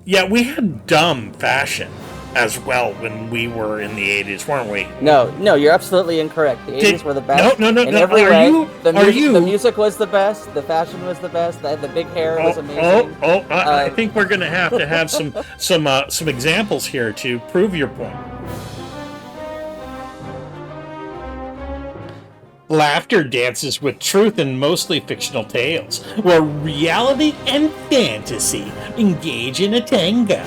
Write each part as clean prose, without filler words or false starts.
Yeah, we had dumb fashion as well when we were in the 80s, weren't we? No, you're absolutely incorrect. The Did 80s were the no, best no, no, in no. every Are way. you? The Are music, the you? music was the best. The fashion was the best. The big hair was Oh, oh, amazing. oh! I Um, think we're going to have some examples here to prove your point. Laughter dances with truth in mostly fictional tales, where reality and fantasy engage in a tango.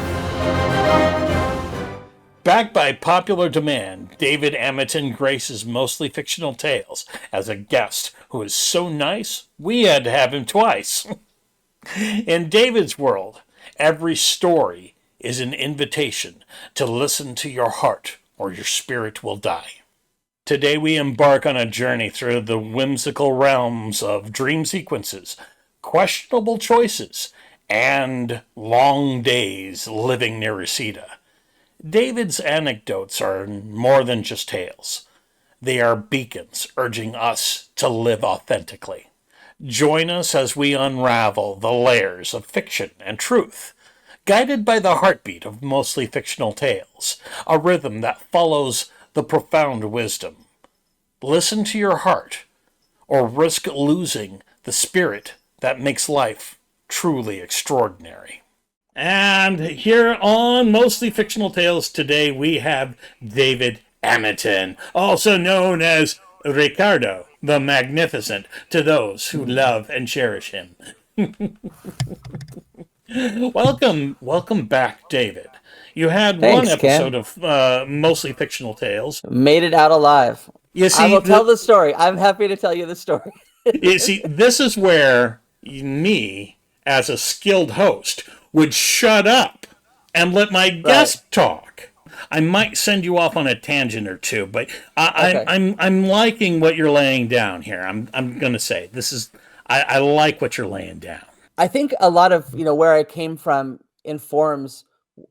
Backed by popular demand, David Amitin graces Mostly Fictional Tales as a guest who is so nice we had to have him twice. In David's world, every story is an invitation to listen to your heart or your spirit will die. Today we embark on a journey through the whimsical realms of dream sequences, questionable choices, and long days living near Reseda. David's anecdotes are more than just tales. They are beacons urging us to live authentically. Join us as we unravel the layers of fiction and truth, guided by the heartbeat of mostly fictional tales, a rhythm that follows the profound wisdom. Listen to your heart, or risk losing the spirit that makes life truly extraordinary. And here on Mostly Fictional Tales today, we have David Amitin, also known as Ricardo the Magnificent, to those who love and cherish him. Welcome back, David. You had one Thanks, episode Ken. of Mostly Fictional Tales. Made it out alive. You I see, will tell the story. I'm happy to tell you the story. this is where me, as a skilled host, would shut up and let my Right. guest talk. I might send you off on a tangent or two, but Okay. I'm liking what you're laying down here. I'm gonna say this is I like what you're laying down. I think a lot of, where I came from informs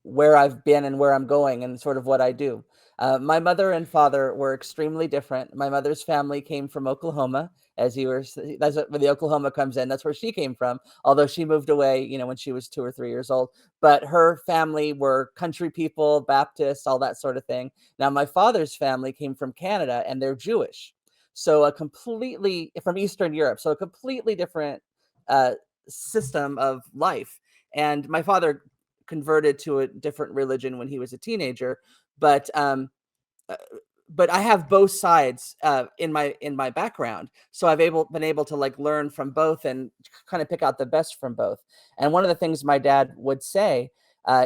where I've been and where I'm going and sort of what I do. My mother and father were extremely different. My mother's family came from Oklahoma, as you were. That's where the Oklahoma comes in. That's where she came from. Although she moved away, when she was 2 or 3 years old. But her family were country people, Baptists, all that sort of thing. Now, my father's family came from Canada, and they're Jewish, so a completely from Eastern Europe. So a completely different uh, system of life. And my father converted to a different religion when he was a teenager, but uh, but I have both sides in my background, so been able to like learn from both and kind of pick out the best from both. And one of the things my dad would say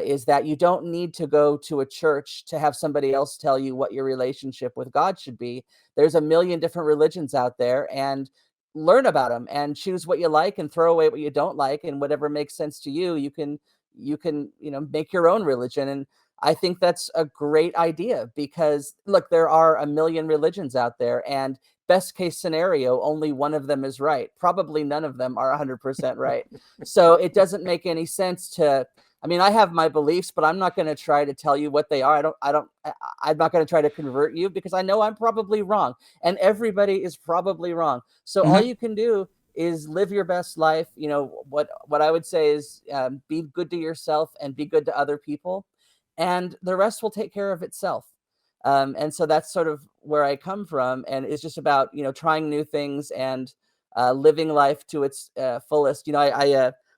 is that you don't need to go to a church to have somebody else tell you what your relationship with God should be. There's a million different religions out there, and learn about them and choose what you like and throw away what you don't like, and whatever makes sense to you, you can make your own religion. And I think that's a great idea because look, there are a million religions out there, and best case scenario, only one of them is right. Probably none of them are 100% right. So it doesn't make any sense to. I mean, I have my beliefs, but I'm not going to try to tell you what they are. I'm not going to try to convert you because I know I'm probably wrong, and everybody is probably wrong. So all Mm-hmm. you can do is live your best life. What I would say is be good to yourself and be good to other people, and the rest will take care of itself. And so that's sort of where I come from, and it's just about trying new things and living life to its fullest.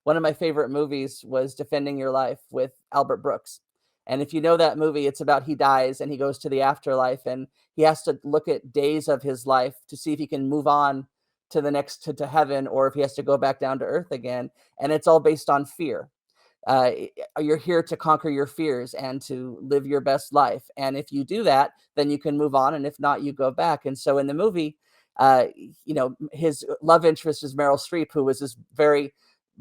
One of my favorite movies was Defending Your Life with Albert Brooks. And if you know that movie, it's about he dies and he goes to the afterlife, and he has to look at days of his life to see if he can move on to the next to heaven, or if he has to go back down to earth again. And it's all based on fear. uh, you're here to conquer your fears and to live your best life. And if you do that, then you can move on. And if not, you go back. And so in the movie, his love interest is Meryl Streep, who was this very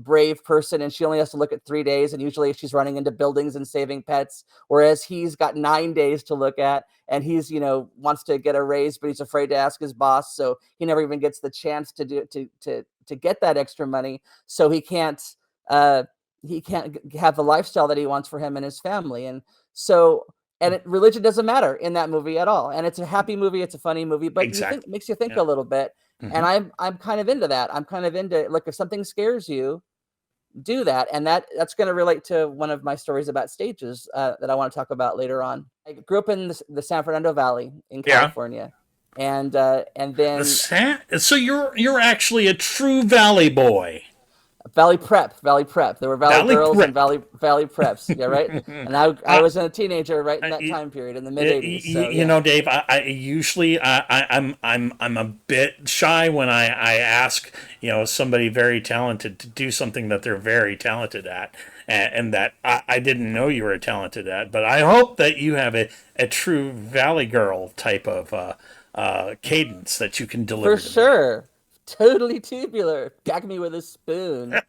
brave person, and she only has to look at 3 days, and usually she's running into buildings and saving pets, whereas he's got 9 days to look at, and he's wants to get a raise, but he's afraid to ask his boss, so he never even gets the chance to do to get that extra money. So uh he can't have the lifestyle that he wants for him and his family. And so, religion doesn't matter in that movie at all. And it's a happy movie, it's a funny movie, but Exactly. it makes you think Yeah. a little bit. Mm-hmm. And I'm kind of into that. I'm kind of into, like, if something scares you, do that. And that's going to relate to one of my stories about stages that I want to talk about later on. I grew up in the San Fernando Valley in Yeah. California, and then So you're actually a true Valley boy. Valley Prep. There were Valley Valley Girls and Prep. Valley Preps. Yeah, right. And I uh, was a teenager right in that time period in the mid '80s. So yeah, Dave, I usually I'm a bit shy when I ask somebody very talented to do something that they're very talented at, and that I didn't know you were talented at. But I hope that you have a true Valley Girl type of cadence that you can for deliver to me. sure. Totally tubular. Gag me with a spoon.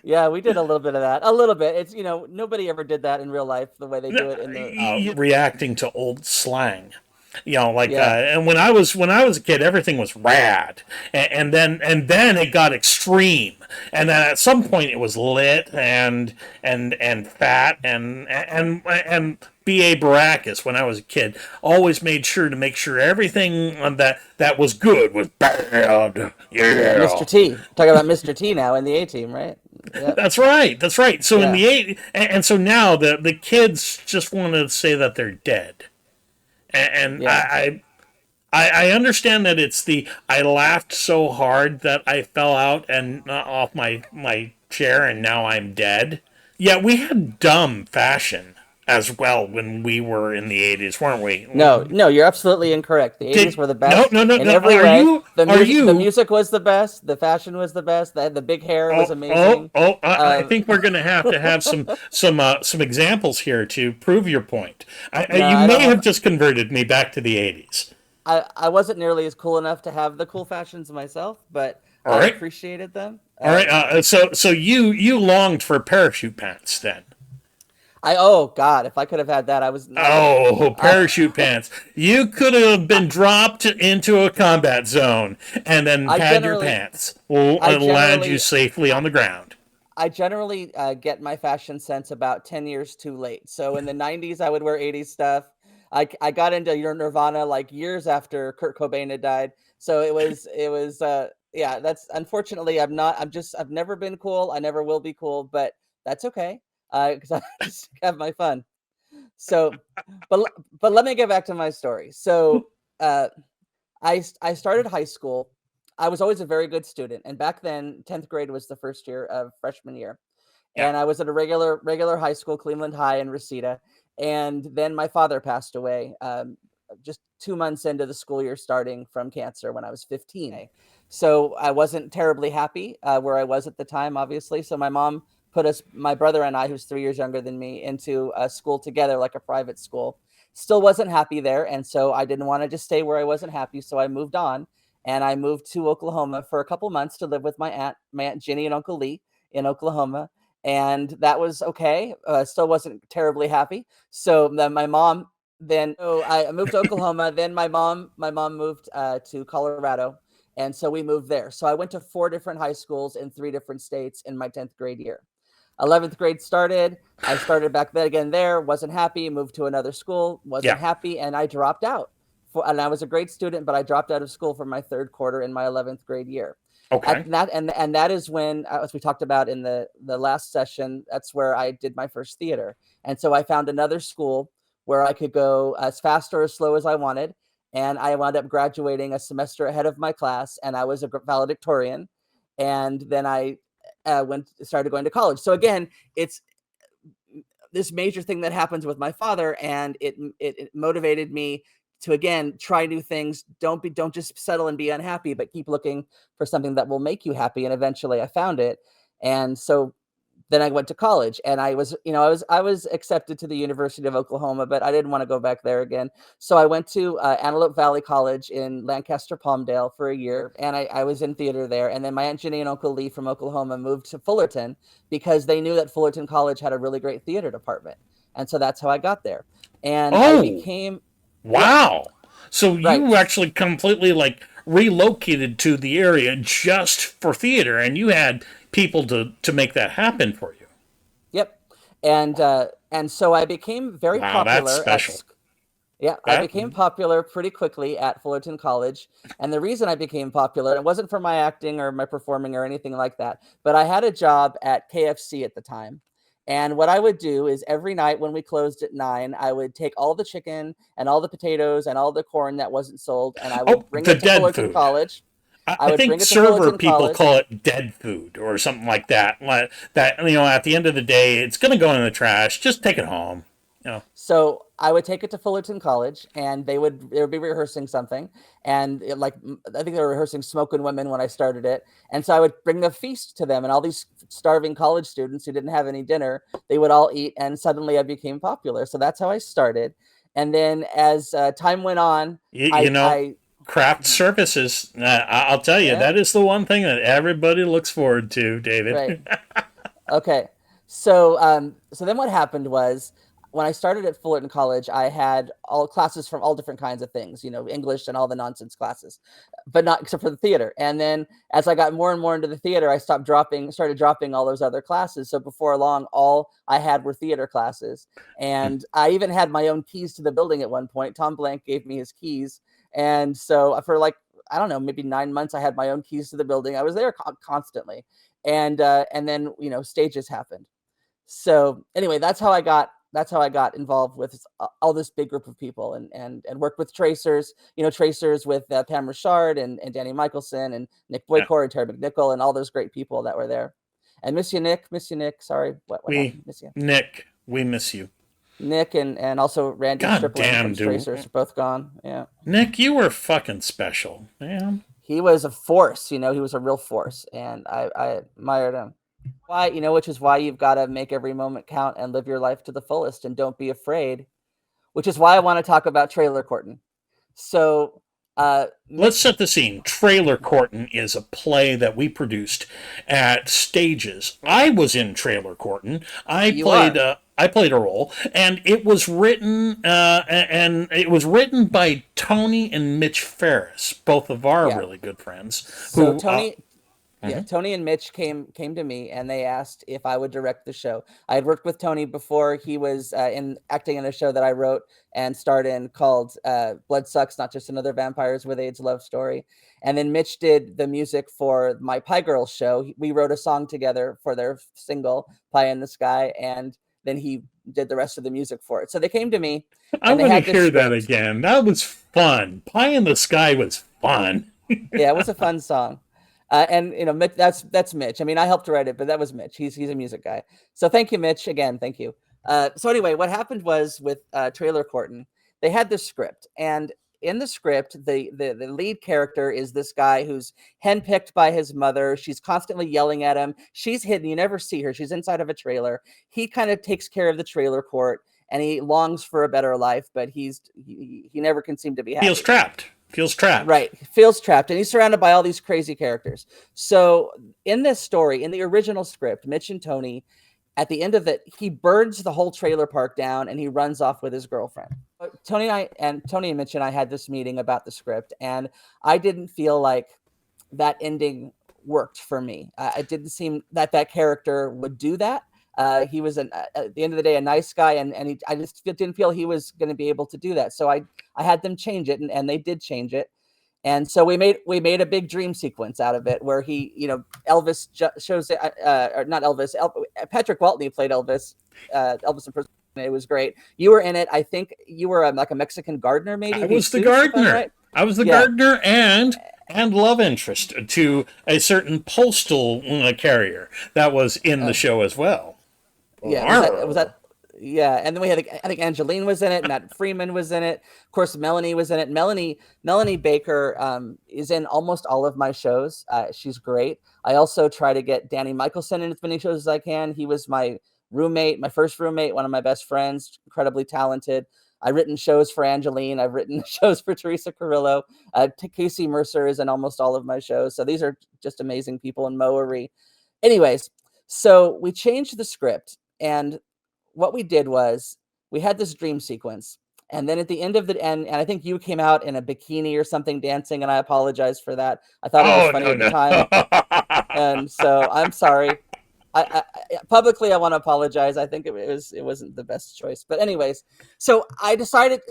Yeah, we did a little bit of that. A little bit. It's nobody ever did that in real life the way they do it in the. Reacting to old slang. Yeah. And when I was a kid, everything was rad, and then it got extreme, and then at some point it was lit and fat and B.A. Baracus. When I was a kid, always made sure to make sure everything that was good was bad. Yeah, Yeah. Mr. T. Talking about Mr. T now in the A Team, right? Yep. That's right. That's right. So in Yeah. the eight, and so now the kids just want to say that they're dead, and Yeah. I understand that it's the I laughed so hard that I fell out and off my chair and now I'm dead. Yeah, we had dumb fashion as well when we were in the 80s, weren't we? No, no, you're absolutely incorrect. The '80s Did were the no best no no in no every are way. you The are music, the you music was the best. The fashion was the best. The big hair was amazing. I Uh, think we're going to have some examples here to prove your point. no, You I may don't have have. just converted me back to the 80s. I wasn't nearly as cool enough to have the cool fashions myself, but All I right. appreciated them. All right. So you longed for parachute pants then. Oh God, if I could have had that, I would. Oh, I parachute pants. You could have been dropped into a combat zone and then I had your generally pants I land you generally safely on the ground. I generally get my fashion sense about 10 years too late. So in the 90s, I would wear 80s stuff. I got into your Nirvana like years after Kurt Cobain had died. So yeah, that's unfortunately I've never been cool. I never will be cool, but that's okay. Because I just have my fun. So, but let me get back to my story. So, uh, I started high school. I was always a very good student, and back then, 10th grade was the first year of freshman year, Yeah. and I was at a regular high school, Cleveland High in Reseda, and then my father passed away just 2 months into the school year starting from cancer when I was 15. So I wasn't terribly happy where I was at the time, obviously. So my mom put my brother and I, who's 3 years younger than me, into a school together, like a private school. Still wasn't happy there, and so I didn't want to just stay where I wasn't happy. So I moved on, and I moved to Oklahoma for a couple months to live with my aunt Ginny and Uncle Lee in Oklahoma, and that was okay. Still wasn't terribly happy. So then my mom, then so I moved to Oklahoma. Then my mom moved to Colorado, and so we moved there. So I went to 4 different high schools in 3 different states in my 10th grade year. 11th grade started. I started back then again there. Wasn't happy. Moved to another school. Wasn't Yeah. happy, and I dropped out. And I was a great student, but I dropped out of school for my third quarter in my 11th grade year. Okay. At that and that is when, as we talked about in the last session, that's where I did my first theater. And so I found another school where I could go as fast or as slow as I wanted, and I wound up graduating a semester ahead of my class, and I was a valedictorian. And then I started going to college. So again, it's this major thing that happens with my father, and it motivated me to again try new things. Don't just settle and be unhappy, but keep looking for something that will make you happy. And eventually I found it. And so then I went to college, and I was accepted to the University of Oklahoma, but I didn't want to go back there again. So I went to Antelope Valley College in Lancaster, Palmdale for a year, and I was in theater there. And then my Aunt Jenny and Uncle Lee from Oklahoma moved to Fullerton because they knew that Fullerton College had a really great theater department, and so that's how I got there. And I Oh, became, yeah, wow. So right. you actually completely relocated to the area just for theater, and you had people to make that happen for you. Yep. And so I became very Wow, that's popular at special. Yeah, I That became popular pretty quickly at Fullerton College. And the reason I became popular, it wasn't for my acting or my performing or anything like that, but I had a job at KFC at the time. And what I would do is every night when we closed at 9, I would take all the chicken and all the potatoes and all the corn that wasn't sold, and I oh, would bring the it to dead Fullerton food. College. I I would think bring it to server Fullerton people College. call it dead food or something like that. Like that, at the end of the day, it's going to go in the trash. Just take it home. You know. So I would take it to Fullerton College, and they would be rehearsing something, and I think they were rehearsing Smokin' Women when I started it, and so I would bring the feast to them, and all these starving college students who didn't have any dinner, they would all eat, and suddenly I became popular. So that's how I started, and then as time went on, You, you I know, I craft services. I'll tell you, yeah, that is the one thing that everybody looks forward to, right. David. Okay. So then what happened was when I started at Fullerton College, I had all classes from all different kinds of things, English and all the nonsense classes, but not except for the theater. And then as I got more and more into the theater, I started dropping all those other classes. So before long, all I had were theater classes. And I even had my own keys to the building at one point. Tom Blank gave me his keys. And so for I don't know, maybe 9 months, I had my own keys to the building. I was there constantly, and then stages happened. So anyway, that's how I got involved with all this big group of people, and worked with tracers with Pam Richard and Danny Michelson and Nick Yeah. Boycor and Terry McNichol and all those great people that were there. And miss you Nick, sorry, what We, happened, miss you Nick, we miss you. Nick, and also Randy God Stripling damn, from dude. Tracers are both gone. Yeah, Nick, you were fucking special, man. he was a force. He was a real force, and I admired him. Which is why you've got to make every moment count and live your life to the fullest and don't be afraid, which is why I want to talk about Trailer Courtin. So, Let's Mitch, set the scene. Trailer Courtin is a play that we produced at Stages. I was in Trailer Courtin. you are. I played a role, and it was written by Tony and Mitch Ferris, both of our Yeah. really good friends. So Who? Yeah, Tony and Mitch came to me, and they asked if I would direct the show. I had worked with Tony before. He was in acting in a show that I wrote and starred in called Blood Sucks, Not Just Another Vampires with AIDS love story. And then Mitch did the music for my Pie Girls show. We wrote a song together for their single Pie in the Sky, and then he did the rest of the music for it. So they came to me, I and they want to had this hear that script. again. That was fun. Pie in the Sky was fun. Yeah, it was a fun song. And Mitch, that's Mitch. I mean, I helped write it, but that was Mitch. He's a music guy. So thank you, Mitch. Again, thank you. So anyway, what happened was with Trailer Courtin, they had this script, and in the script, the lead character is this guy who's handpicked by his mother. She's constantly yelling at him. She's hidden. You never see her. She's inside of a trailer. He kind of takes care of the trailer court, and he longs for a better life, but he never can seem to be Feels happy. trapped. Feels trapped. Right. Feels trapped, and he's surrounded by all these crazy characters. So in this story, in the original script, Mitch and Tony, at the end of it, he burns the whole trailer park down and he runs off with his girlfriend. Tony and Mitch and I had this meeting about the script, and I didn't feel like that ending worked for me. It didn't seem that character would do that. He was at the end of the day a nice guy, and I just didn't feel he was going to be able to do that. So I had them change it, and they did change it. And so we made a big dream sequence out of it, where Elvis shows or not Elvis, Patrick Waltney played Elvis, Elvis impersonator. It was great. You were in it. I think you were like a Mexican gardener, maybe. I was the Jesus, if I'm gardener. right. I was the Yeah, gardener and love interest to a certain postal carrier that was in the uh, show as well. yeah. Was that? Yeah, and then we had, I think Angeline was in it, Matt Freeman was in it. Of course, Melanie was in it. Melanie Baker is in almost all of my shows. She's great. I also try to get Danny Michelson in as many shows as I can. He was my roommate, my first roommate, one of my best friends, incredibly talented. I've written shows for Angeline. I've written shows for Teresa Carrillo. Casey Mercer is in almost all of my shows. So these are just amazing people, and Moery. Anyways, so we changed the script, and what we did was we had this dream sequence, and then at the end of the end, and I think you came out in a bikini or something dancing, and I apologize for that. I thought it was Oh funny no at the no. time, and so I'm sorry. Publicly, I want to apologize. I think it wasn't the best choice, but anyways, so I decided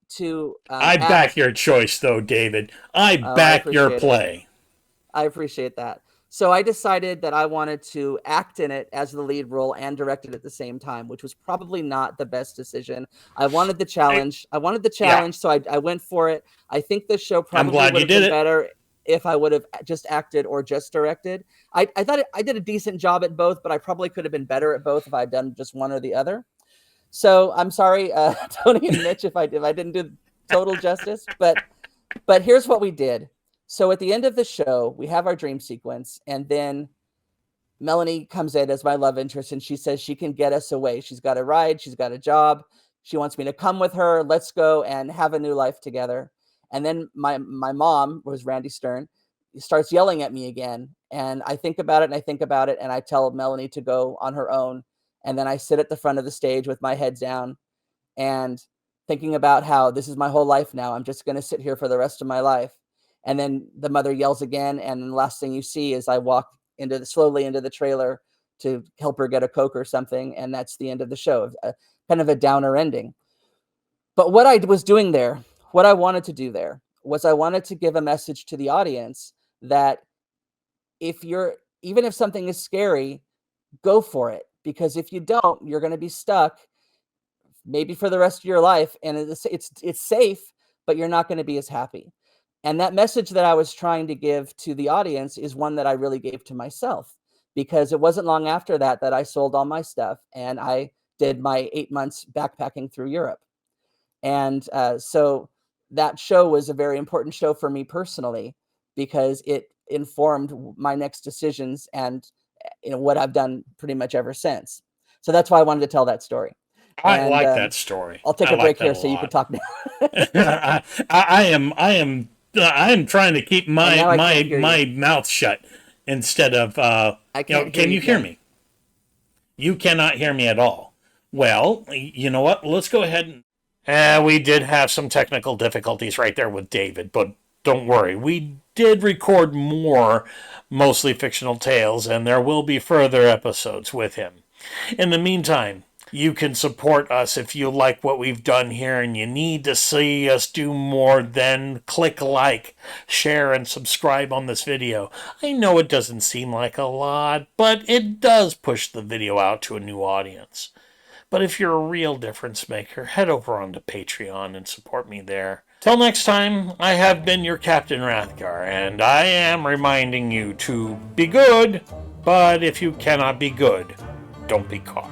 to I back act. your choice, though, David. I Oh, I back your appreciate it. play. I appreciate that. So I decided that I wanted to act in it as the lead role and direct it at the same time, which was probably not the best decision. I wanted the challenge. Yeah, So I went for it. I think the show I'm probably glad would you have did been it. better if I would have just acted or just directed. I thought I did a decent job at both, but I probably could have been better at both if I'd done just one or the other. So I'm sorry, Tony and Mitch, if I didn't do total justice, but here's what we did. So at the end of the show, we have our dream sequence, and then Melanie comes in as my love interest, and she says she can get us away. She's got a ride, she's got a job. She wants me to come with her. Let's go and have a new life together. And then my mom, was Randy Stern, starts yelling at me again. And I think about it and I think about it, and I tell Melanie to go on her own. And then I sit at the front of the stage with my head down and thinking about how this is my whole life now. I'm just going to sit here for the rest of my life. And then the mother yells again, and the last thing you see is I walk slowly into the trailer to help her get a Coke or something, and that's the end of the show. Kind of a downer ending. But what I was doing there, what I wanted to do there, was I wanted to give a message to the audience that even if something is scary, go for it, because if you don't, you're going to be stuck maybe for the rest of your life, and it's safe, but you're not going to be as happy. And that message that I was trying to give to the audience is one that I really gave to myself, because it wasn't long after that I sold all my stuff and I did my 8 months backpacking through Europe. And so that show was a very important show for me personally, because it informed my next decisions and what I've done pretty much ever since. So that's why I wanted to tell that story. I And like that story. I'll take I a like break that here a so you could lot. talk now. I am trying to keep And my now I can't hear you. my mouth shut instead of I can't hear Can you, you hear Tim. me? You cannot hear me at all. Well, you know what? Let's go ahead and. We did have some technical difficulties right there with David, but don't worry. We did record more mostly fictional tales, and there will be further episodes with him. In the meantime, you can support us if you like what we've done here and you need to see us do more, then click like, share, and subscribe on this video. I know it doesn't seem like a lot, but it does push the video out to a new audience. But if you're a real difference maker, head over onto Patreon and support me there. Till next time, I have been your Captain Rathgar, and I am reminding you to be good, but if you cannot be good, don't be caught.